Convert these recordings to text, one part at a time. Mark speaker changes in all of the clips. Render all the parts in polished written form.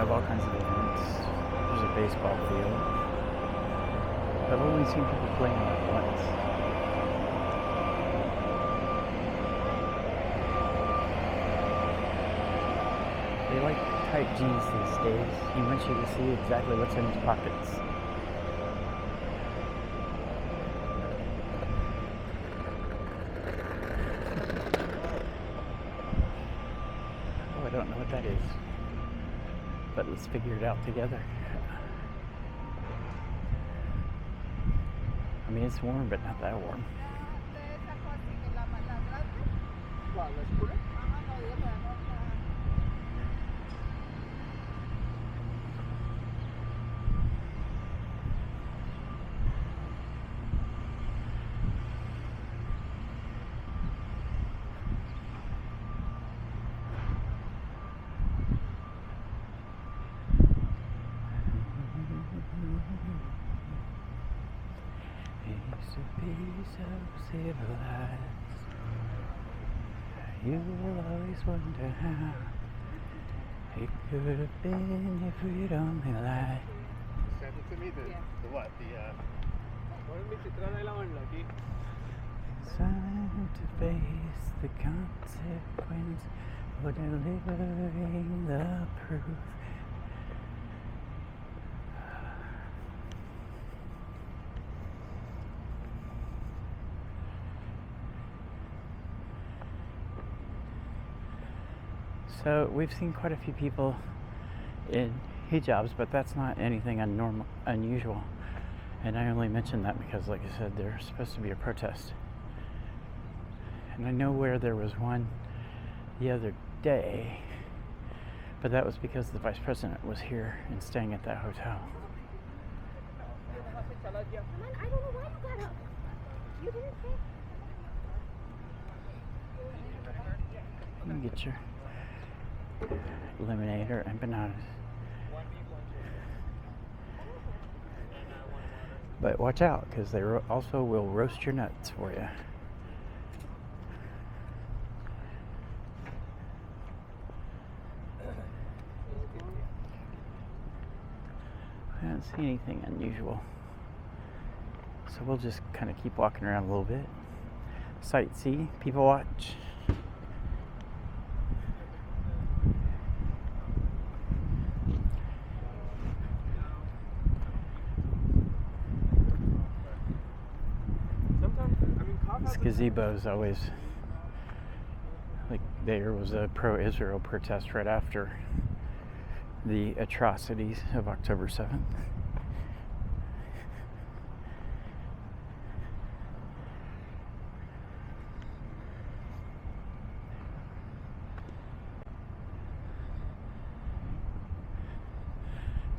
Speaker 1: have all kinds of events. There's a baseball field. I've only seen people playing on it once. They like tight jeans these days. He wants you to see exactly what's in his pockets. Oh, I don't know what that is. But let's figure it out together. I mean, it's warm, but not that warm. Used to be so civilized. You will always wonder how it could have been if we'd only lied.
Speaker 2: Send it to me, the what?
Speaker 1: It's time to face the consequence for delivering the proof. So we've seen quite a few people in hijabs, but that's not anything unusual. And I only mention that because, like I said, there's supposed to be a protest. And I know where there was one the other day, but that was because the vice president was here and staying at that hotel.
Speaker 3: I don't know why you got up. You didn't say.
Speaker 1: Let me get your lemonade or empanadas. But watch out, because they also will roast your nuts for you. I don't see anything unusual. So we'll just kind of keep walking around a little bit. Sightsee, people watch. This gazebo is always like there was a pro-Israel protest right after the atrocities of October 7th.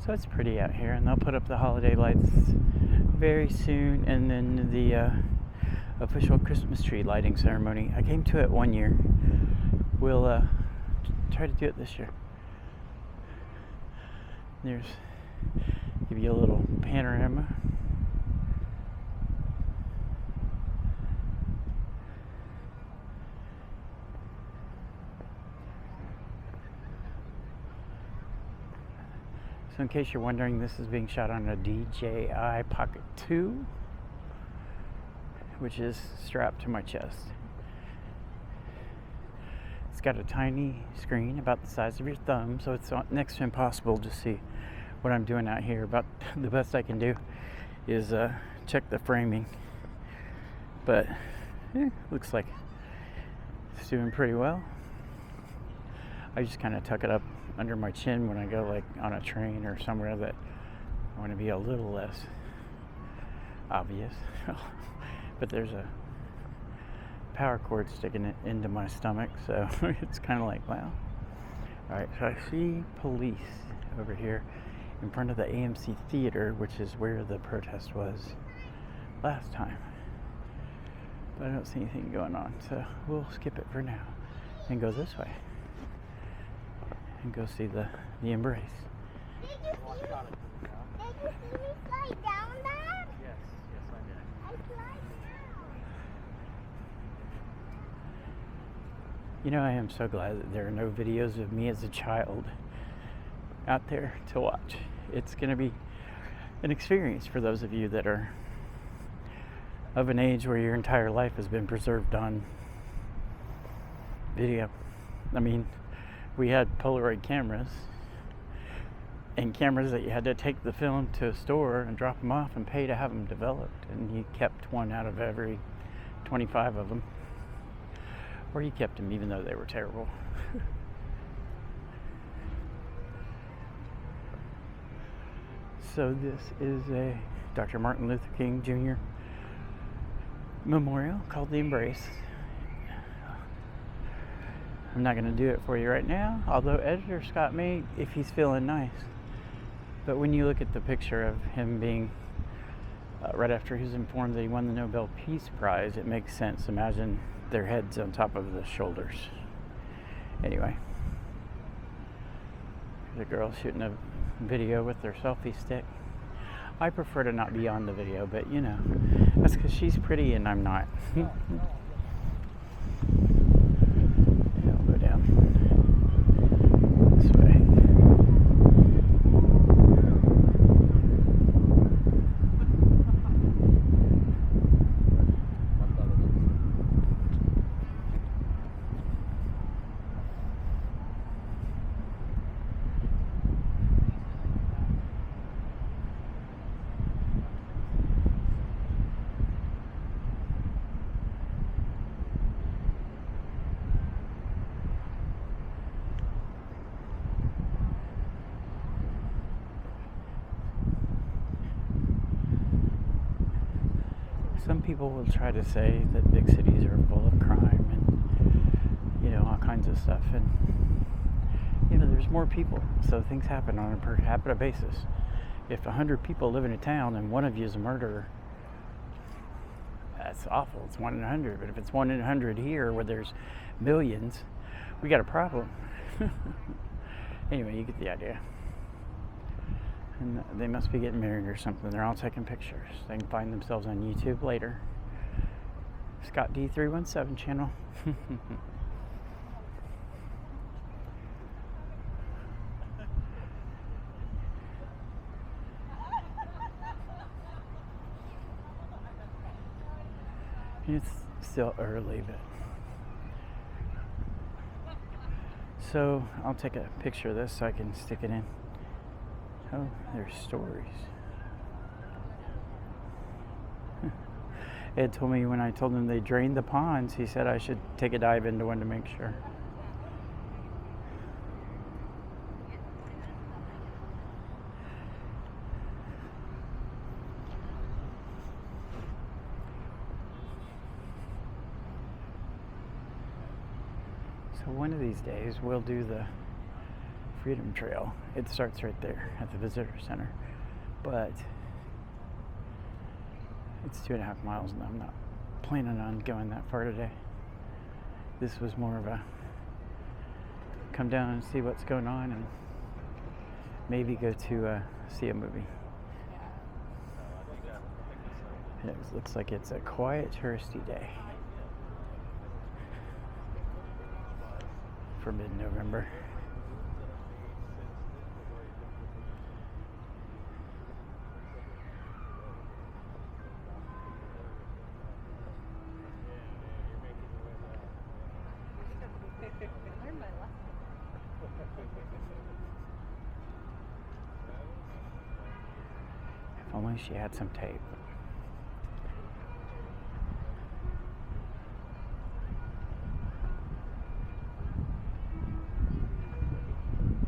Speaker 1: So it's pretty out here, and they'll put up the holiday lights very soon, and then the official Christmas tree lighting ceremony. I came to it one year. We'll try to do it this year. There's, give you a little panorama. So in case you're wondering, this is being shot on a DJI Pocket 2, which is strapped to my chest. It's got a tiny screen about the size of your thumb, so it's next to impossible to see what I'm doing out here. About the best I can do is check the framing, but looks like it's doing pretty well. I just kind of tuck it up under my chin when I go like on a train or somewhere that I want to be a little less obvious. But there's a power cord sticking it into my stomach, so it's kind of like, wow. Alright, so I see police over here in front of the AMC Theater, which is where the protest was last time. But I don't see anything going on, so we'll skip it for now and go this way and go see the embrace.
Speaker 3: Did you see me slide down that?
Speaker 2: Yes, I did.
Speaker 3: I slide down.
Speaker 1: You know, I am so glad that there are no videos of me as a child out there to watch. It's going to be an experience for those of you that are of an age where your entire life has been preserved on video. I mean, we had Polaroid cameras and cameras that you had to take the film to a store and drop them off and pay to have them developed, and you kept one out of every 25 of them, or you kept them even though they were terrible. So this is a Dr. Martin Luther King Jr. memorial called The Embrace. I'm not going to do it for you right now, although editor Scott may if he's feeling nice. But when you look at the picture of him being, right after he was informed that he won the Nobel Peace Prize, it makes sense. Imagine their heads on top of the shoulders. Anyway, the girl shooting a video with their selfie stick. I prefer to not be on the video, but you know, that's because she's pretty and I'm not. I'll go down this way. Some people will try to say that big cities are full of crime and, you know, all kinds of stuff. And, you know, there's more people, so things happen on a per capita basis. If 100 people live in a town and one of you is a murderer, that's awful. It's 1 in 100. But if it's 1 in 100 here where there's millions, we got a problem. Anyway, you get the idea. And they must be getting married or something. They're all taking pictures. They can find themselves on YouTube later. ScottD317 channel. It's still early, but so I'll take a picture of this so I can stick it in. Oh, there's stories. Ed told me when I told him they drained the ponds, he said I should take a dive into one to make sure. So one of these days we'll do the Freedom Trail. It starts right there at the visitor center, but it's 2.5 miles and I'm not planning on going that far today. This was more of a come down and see what's going on and maybe go to see a movie. It looks like it's a quiet touristy day for mid-November. If only she had some tape.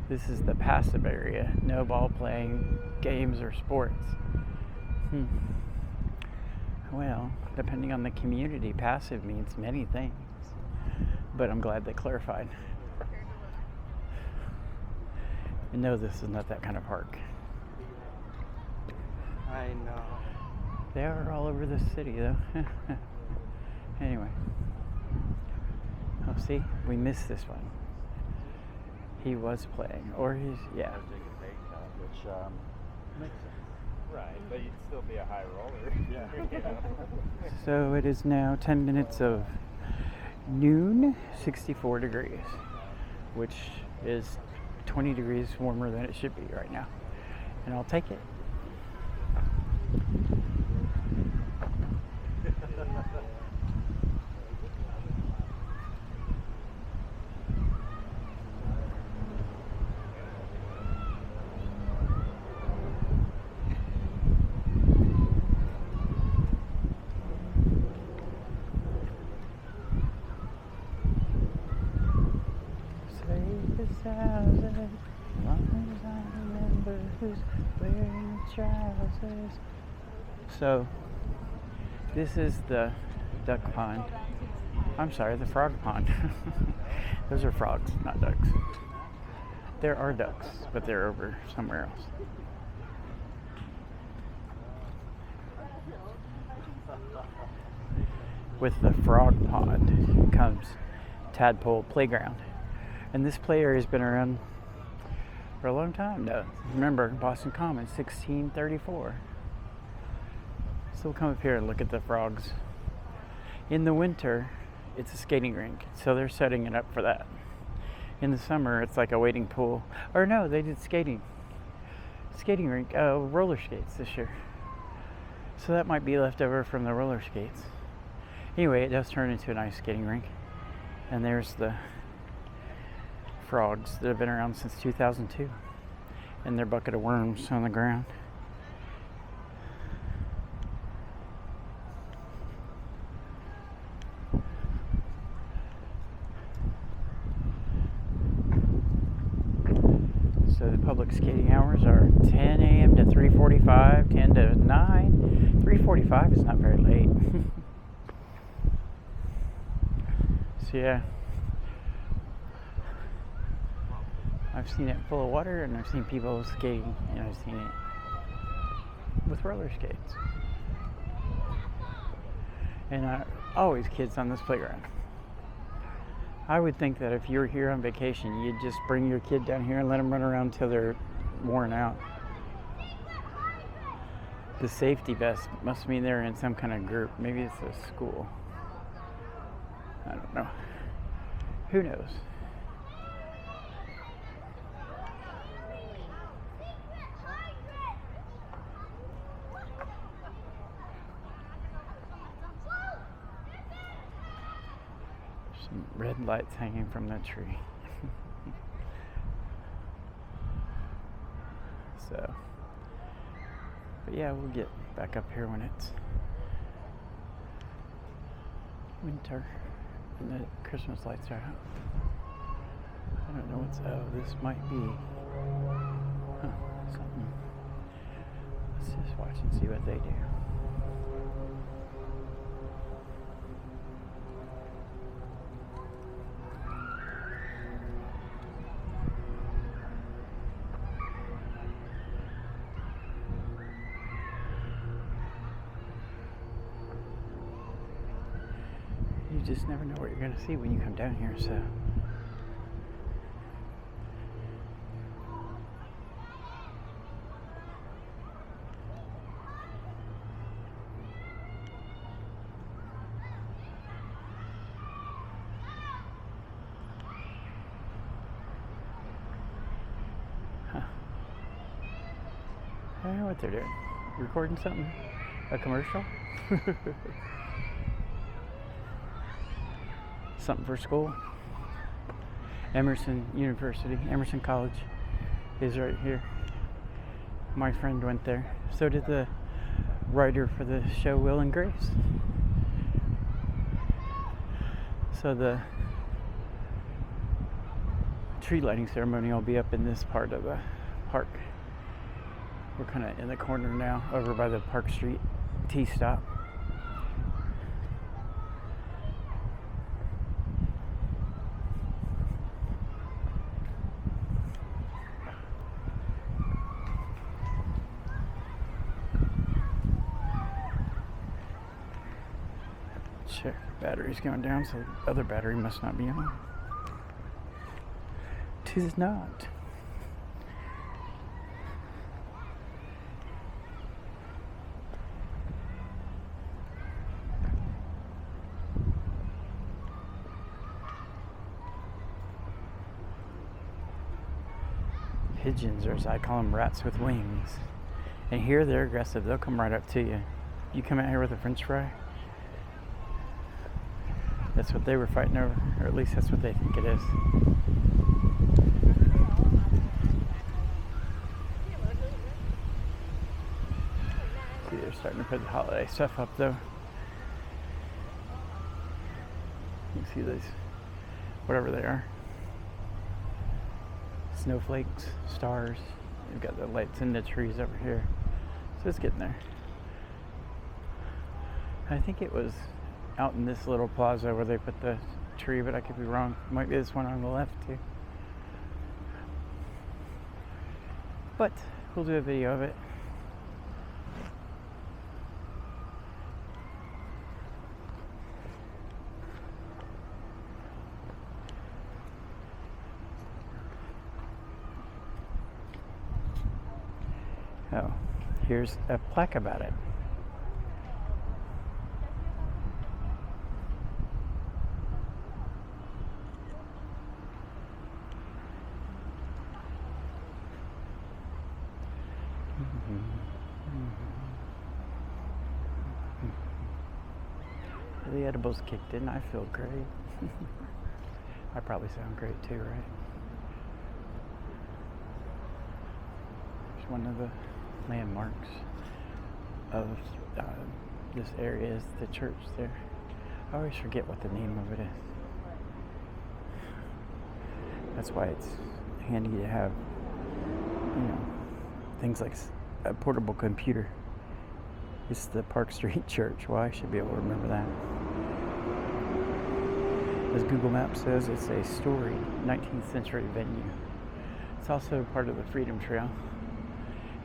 Speaker 1: This is the passive area. No ball playing, games, or sports. Well, depending on the community, passive means many things. But I'm glad they clarified. And no, this is not that kind of park.
Speaker 2: I know.
Speaker 1: They are all over the city, though. Anyway. Oh, see? We missed this one. He was playing. Or he's, yeah.
Speaker 2: Which makes sense. Right, but you'd still be a high roller. Yeah. You know?
Speaker 1: So it is now 10 minutes of noon, 64 degrees, which is 20 degrees warmer than it should be right now. And I'll take it. So this is the duck pond. I'm sorry, the frog pond. Those are frogs, not ducks. There are ducks, but they're over somewhere else. With the frog pond comes tadpole playground. And this play area has been around for a long time now. Remember, Boston Commons, 1634. So we'll come up here and look at the frogs. In the winter, it's a skating rink, so they're setting it up for that. In the summer, it's like a wading pool. Or no, they did skating. Skating rink, roller skates this year. So that might be left over from the roller skates. Anyway, it does turn into a nice skating rink. And there's the frogs that have been around since 2002. And their bucket of worms on the ground. So the public skating hours are 10 a.m. to 3:45, 10 to 9. 3:45 is not very late. So yeah, I've seen it full of water, and I've seen people skating, and I've seen it with roller skates. And always kids on this playground. I would think that if you were here on vacation, you'd just bring your kid down here and let them run around until they're worn out. The safety vest must mean they're in some kind of group. Maybe it's a school. I don't know. Who knows? Some red lights hanging from the tree. So, but yeah, we'll get back up here when it's winter and the Christmas lights are out. I don't know what's, this might be something. Let's just watch and see what they do. You just never know what you're going to see when you come down here, so. Huh. I don't know what they're doing. Recording something? A commercial? Something for school. Emerson University, Emerson College is right here. My friend went there. So did the writer for the show Will and Grace. So the tree lighting ceremony will be up in this part of the park. We're kind of in the corner now, over by the Park Street T-stop. Check, battery's going down, so the other battery must not be on. 'Tis not. pigeons, or as I call them, rats with wings. And here they're aggressive. They'll come right up to you. You come out here with a french fry, that's what they were fighting over, or at least that's what they think it is. See, they're starting to put the holiday stuff up though. You can see these, whatever they are. Snowflakes, stars. We've got the lights in the trees over here. So it's getting there. I think it was out in this little plaza where they put the tree, but I could be wrong. Might be this one on the left too. But we'll do a video of it. Oh, here's a plaque about it. The edibles kicked in. I feel great. I probably sound great too, right? There's one of the landmarks of this area is the church there. I always forget what the name of it is. That's why it's handy to have, things like a portable computer. It's the Park Street Church. Well, I should be able to remember that. As Google Maps says, it's a storied 19th century venue. It's also part of the Freedom Trail.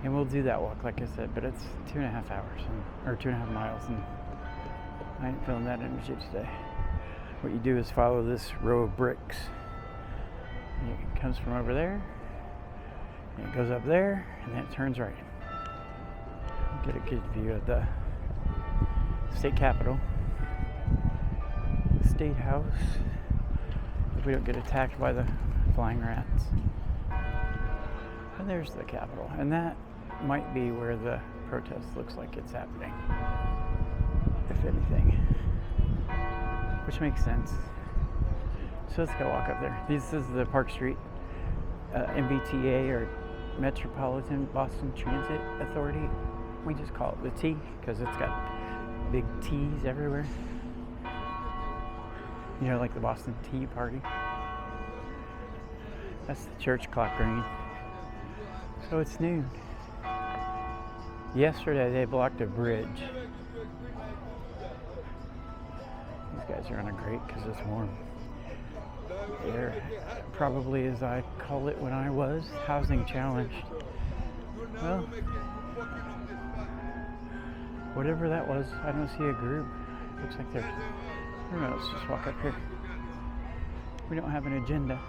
Speaker 1: And we'll do that walk, like I said, but it's 2.5 hours, or 2.5 miles, and I ain't feeling that energy today. What you do is follow this row of bricks. It comes from over there, and it goes up there, and then it turns right. Get a good view of the state capitol, the state house, if we don't get attacked by the flying rats. And there's the capitol, and that might be where the protest looks like it's happening, if anything, which makes sense. So let's go walk up there. This is the Park Street MBTA, or Metropolitan Boston Transit Authority. We just call it the T because it's got big T's everywhere. Like the Boston Tea Party. That's the church clock ringing. So it's noon. Yesterday they blocked a bridge. These guys are on a grate because it's warm. They're probably, as I call it when I was, housing challenged. Well, whatever that was, I don't see a group. Looks like they're, I don't know, let's just walk up here. We don't have an agenda.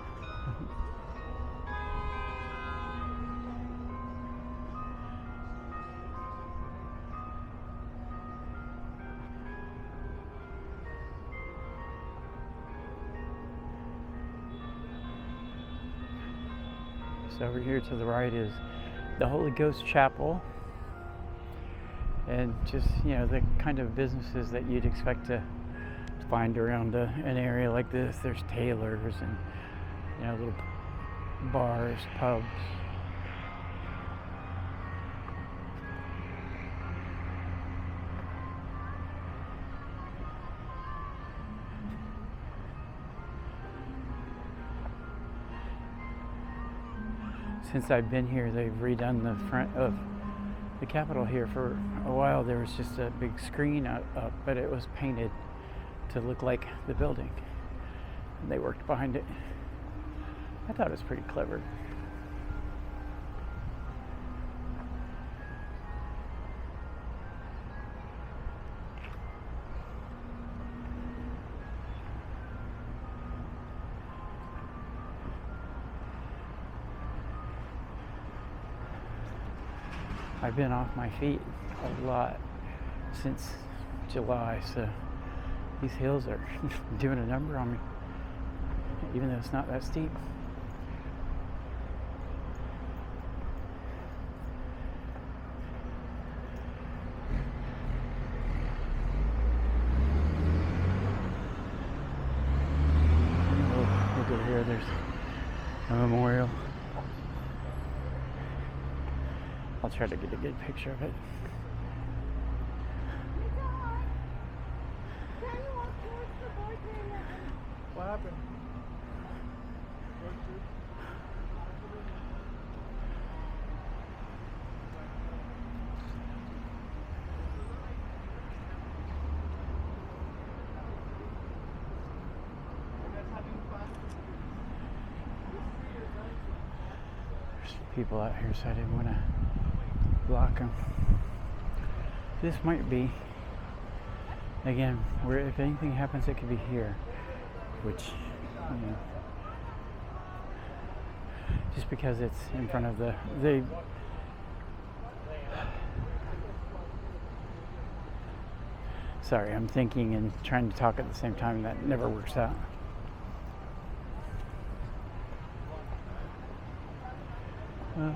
Speaker 1: So over here to the right is the Holy Ghost Chapel, and just the kind of businesses that you'd expect to find around an area like this. There's tailors and little bars, pubs. Since I've been here, they've redone the front of the Capitol here. For a while there was just a big screen up, but it was painted to look like the building, and they worked behind it. I thought it was pretty clever. I've been off my feet a lot since July, so these hills are doing a number on me, even though it's not that steep. memorial. I'll try to get a good picture of it.
Speaker 2: What happened?
Speaker 1: There's people out here, so I didn't want to block them. This might be, again, where if anything happens, it could be here, which, you know, just because it's in front of the sorry, I'm thinking and trying to talk at the same time, and that never works out. Well,